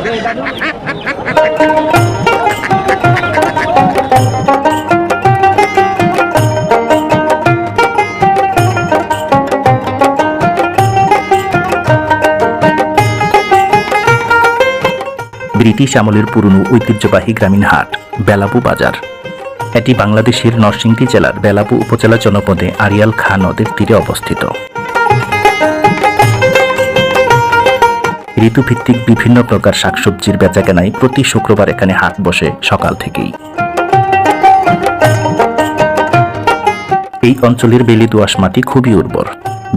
British আমলের পুরনো ঐতিহ্যবাহী গ্রামীণ হাট বেলাবু বাজার। এটি বাংলাদেশের নরসিংদী জেলার বেলাবু উপজেলা জনপদে আড়িয়াল খাঁ নদের তীরে অবস্থিত। ঋতুভিত্তিক বিভিন্ন প্রকার শাকসবজির বেচাকেনায় প্রতি শুক্রবার এখানে হাট বসে সকাল থেকেই। এই অঞ্চলের বেলি দোআঁশ মাটি খুবই উর্বর।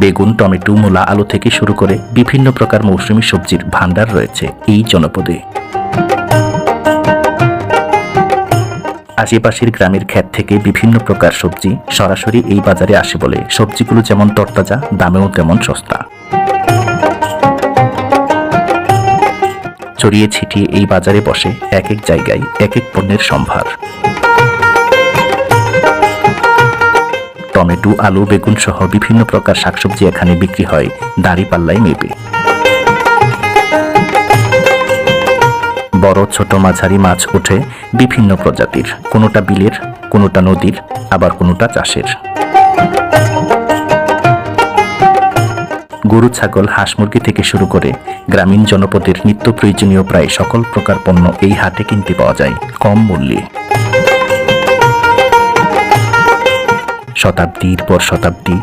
বেগুন, টমেটো, মূলা, আলু থেকে শুরু করে বিভিন্ন প্রকার মৌসুমী সবজির ভান্ডার রয়েছে এই জনপদে। আশেপাশের গ্রামের ক্ষেত থেকে বিভিন্ন প্রকার সবজি সরাসরি এই বাজারে আসে বলে সবজিগুলো যেমন তরতাজা, দামেও তেমন সস্তা। ছড়িয়ে ছিটিয়ে এই বাজারে বসে এক এক জায়গায় এক এক পণ্যের সম্ভার। টমেটো, আলু, বেগুন সহ বিভিন্ন প্রকার শাকসবজি এখানে বিক্রি হয় দাঁড়িপাল্লায় মেপে। বড় ছোট মাঝারি মাছ ওঠে বিভিন্ন প্রজাতির, কোনোটা বিলের, কোনোটা নদীর, আবার কোনোটা চাষের। গরু, ছাগল, হাঁস, মুরগি থেকে শুরু করে গ্রামীণ জনপদের নিত্য প্রয়োজনীয় প্রায় সকল প্রকার পণ্য এই হাটে কিনতে পাওয়া যায় কম মূল্যে। শতাব্দীর পর শতাব্দী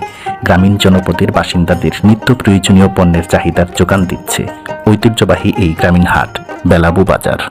গ্রামীণ জনপদের বাসিন্দাদের নিত্য প্রয়োজনীয় পণ্যের চাহিদার যোগান দিচ্ছে ঐতিহ্যবাহী এই গ্রামীণ হাট বেলাবু বাজার।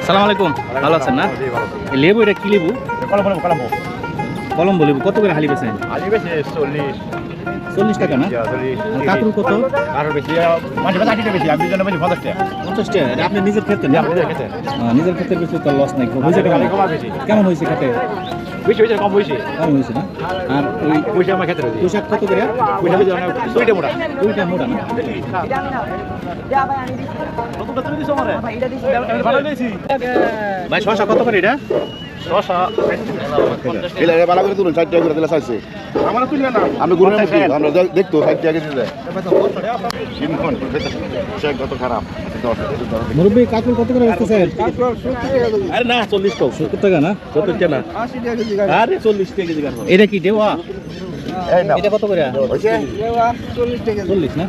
সালাম আলাইকুম, ভালো আছেন না? লেবু, এটা কি লেবু? কলম্বো লেবু। কত করে হালি বেছেন? 40 টাকা না? কাকুর কত? 50 টাকা। এটা আপনি নিজের ক্ষেত্রে? নিজের ক্ষেত্রে বেশি তো লস নাই। কেমন হয়েছে খেতে? কম হয়েছে না? আর ওই পয়সা আমার ক্ষেত্রে পোশাক কত করে? দুইটা মোটা না? ভাই শসা কত করে এটা? মুরব্বী কাকুর কত করে বেচতেছেন? আরে না 40 টাকা। 70 টাকা না? 70 টাকা না, আরে 40 টাকা কেজি। এটা কি দেওয়া? এটা কত করে? 40 না?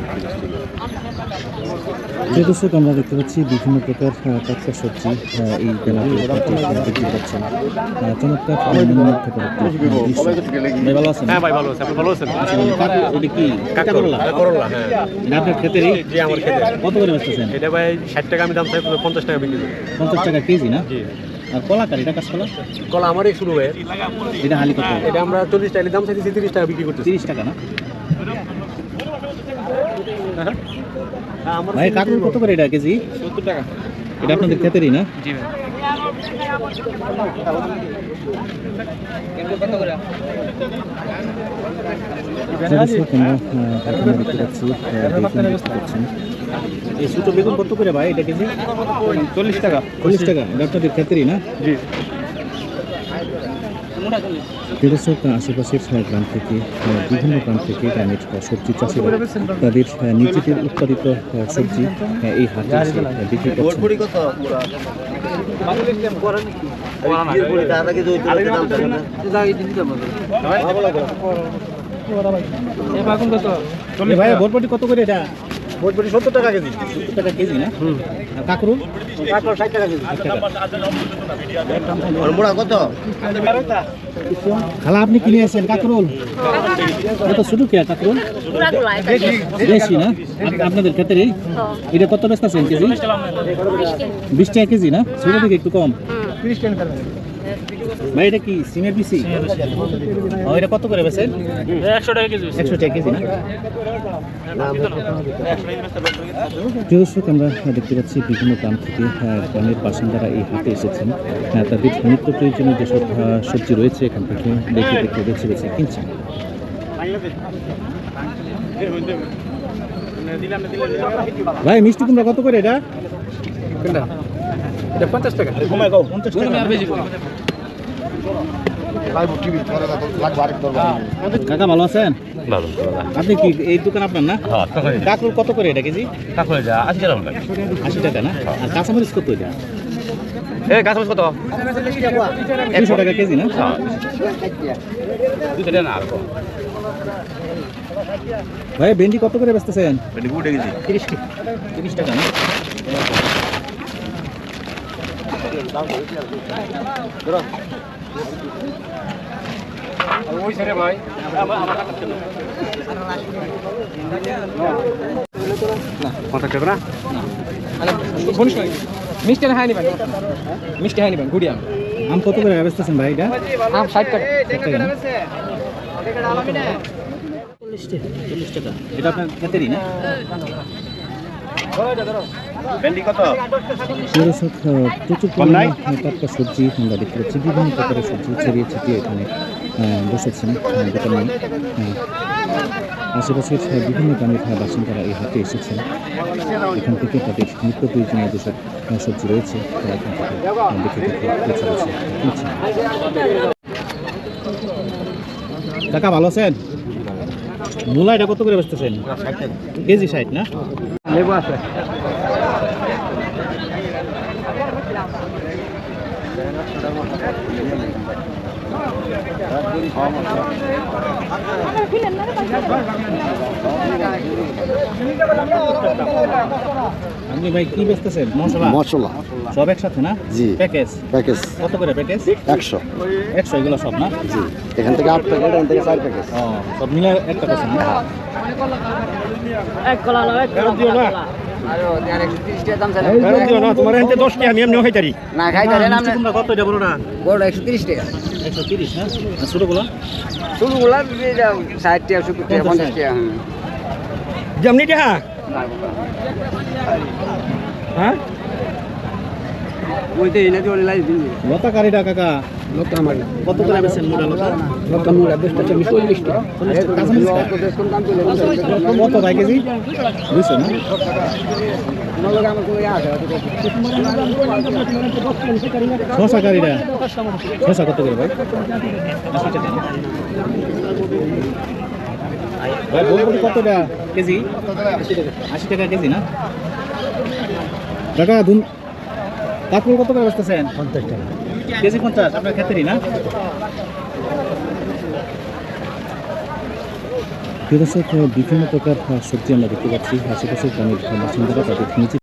যে দর্শক আমরা দেখতে পাচ্ছি বিভিন্ন প্রকার টাটকা সবজি এই বেলাতে বিক্রি করছেন। চমৎকার ভালো আছেন? হ্যাঁ ভাই ভালো আছি। আপনি ভালো আছেন? এটা কি করলা? করলা, হ্যাঁ। আপনার ক্ষেতেরই? জি আমার ক্ষেতে। কত করে বেচতেছেন? এটা ভাই 60 টাকা আমি দাম চাই, 50 টাকা বিক্রি করি। 50 টাকা কেজি না? জি। আর কলা কার? এটা কাঁচকলা? কলা আমারই শুরু হয়। এটা হালি কত? এটা আমরা 40 টাকা দাম চাইছি, 30 টাকা বিক্রি করতেছি। 30 টাকা না? ভাই কাকুর কত করে এটা কেজি? 70 টাকা। এটা আপনাদের ক্ষেতেরই না? জি ভাই। কত করে? এই ছোট বেগুন কত করে ভাই এটা কেজি? 40 টাকা। 40 টাকা। এটা আপনাদের ক্ষেতেরই না? জি। আশেপাশের গ্রাম থেকে বিভিন্ন গ্রাম থেকে গ্রামের সবজি চাষিরা তাদের নিজেদের উৎপাদিত সবজি এই হাটে বিক্রি করছে। ভাই বরবটি কত করে এটা? বরবটি 70 টাকা কেজি। 70 টাকা কেজি না? কাকরুল? কাকরুল 60 টাকা কেজি। কত? খালা আপনি কিনে আছেন কাকরুল? কত শুধু কে কাকরুল? বেশি না? আপনাদের ক্ষেত্রে এটা কত বেচতেছেন কেজি? 20 টাকা কেজি না? ছোট থেকে একটু কম। 30 টাকা। ভাই এটা কি সিমের বিসি? এটা কত করে বেচেন? 100 টাকা কেজি। 100 টাকা কেজি না? প্রিয় দর্শক, আমরা দেখতে পাচ্ছি বিভিন্ন গ্রাম থেকে গ্রামের বাসিন্দারা এই হাটে এসেছেন। তাদের নিত্য প্রয়োজনীয় যেসব সবজি রয়েছে এখান থেকে দেখে দেখে বেছে বেছে কিনছেন। ভাই মিষ্টি কুমড়া কত করে এটা? এটা 50 টাকা। 50 টাকা। কাকা ভালো আছেন? ভালো। আপনি কি এই দোকান আপনার না? কাকুর কত করে এটা কেজি? কাকুরে যা 80 টাকা লাগে। 80 টাকা না? আর কাঁচামরিচ কত এটা? কাঁচামরিচ কত? 200 টাকা কেজি না? 200 টাকা না আর কম। ভাই ভেন্ডি কত করে বেচতেছেন? ভেন্ডি 20 কেজি। 30 টাকা না? ওই ছেড়ে ভাই। কত টাকা না? মিষ্টি হাই নিবেন, মিষ্টি হাই নিবেন, গুড়ি আম। আম কত করে বেচতেছেন ভাই এটা? আম 60 টাকা। 60 টাকা না? 40 টাকা। এটা আপনার ক্ষেতেরই না? ভেন্ডি কত? দর্শক, প্রচুর পরিমাণে টাটকা সবজি আমরা দেখতে পাচ্ছি। বিভিন্ন প্রকারের সবজি ছড়িয়ে ছিটিয়ে এখানে বসেছেন দোকানে। আশেপাশের বিভিন্ন গ্রামের বাসিন্দারা এই হাটে এসেছেন। এখান থেকে তাদের নিত্য প্রয়োজনীয় যেসব সবজি রয়েছে তারা এখান থেকে দেখে দেখে বেছে বেছে কিনছেন। কাকা ভালো আছেন? মূলা এটা কত করে বেচতেছেন? কেজি 60 না? লেবু আছে। আপনি ভাই কি বেচতেছেন? মশলা মশলা সব একসাথে না? জি। প্যাকেজ প্যাকেজ কত করে প্যাকেজ? 100। 100 এগুলো সব না? জি, এখান থেকে 8 প্যাকেট, এখান থেকে 4 প্যাকেট। ও সব মিলে একটা পেছেন না? এক কলা লয়, ফেরত দিও না। আর 130 টাকা দাম চাইলে। ফেরত দিও না, তোমার এখানে 10 টাকা আমি এমনি খাইতারি। না খাইতারে না আপনি। তোমরা কত এটা বলো না? বড় 130 টাকা। 130 না? আর ছোটগুলো? শুরুগুলা দিয়ে যাও 60 টাকা, 70 টাকা, 50 টাকা। যেমনি টাকা? হ্যাঁ? ওইতে এনে দিয়ে লাই দিন। লতা কারিটা কাকা লোক আমার। কত করে বেচেন মোটা লতা? লোক আমার 20 টাকা, 40 টাকা। কাঁচামরিচ কোন দাম চলে? কত ভাই কেজি? 200 না? লোক আমার কোন ইয়া আছে? শশা কারিটা? শশা কত করে ভাই? 80 টাকা। ভাই বলবো কতটা কেজি? 80 টাকা কেজি না? কাকা কাকুর কত করে বেচতেছেন? 50 টাকা কেজি। 50 আপনার ক্ষেত্রেই না? দর্শক, বিভিন্ন প্রকার সবজি আমরা দেখতে পাচ্ছি। আশেপাশে গ্রামের বাসিন্দারা তাদের নিজে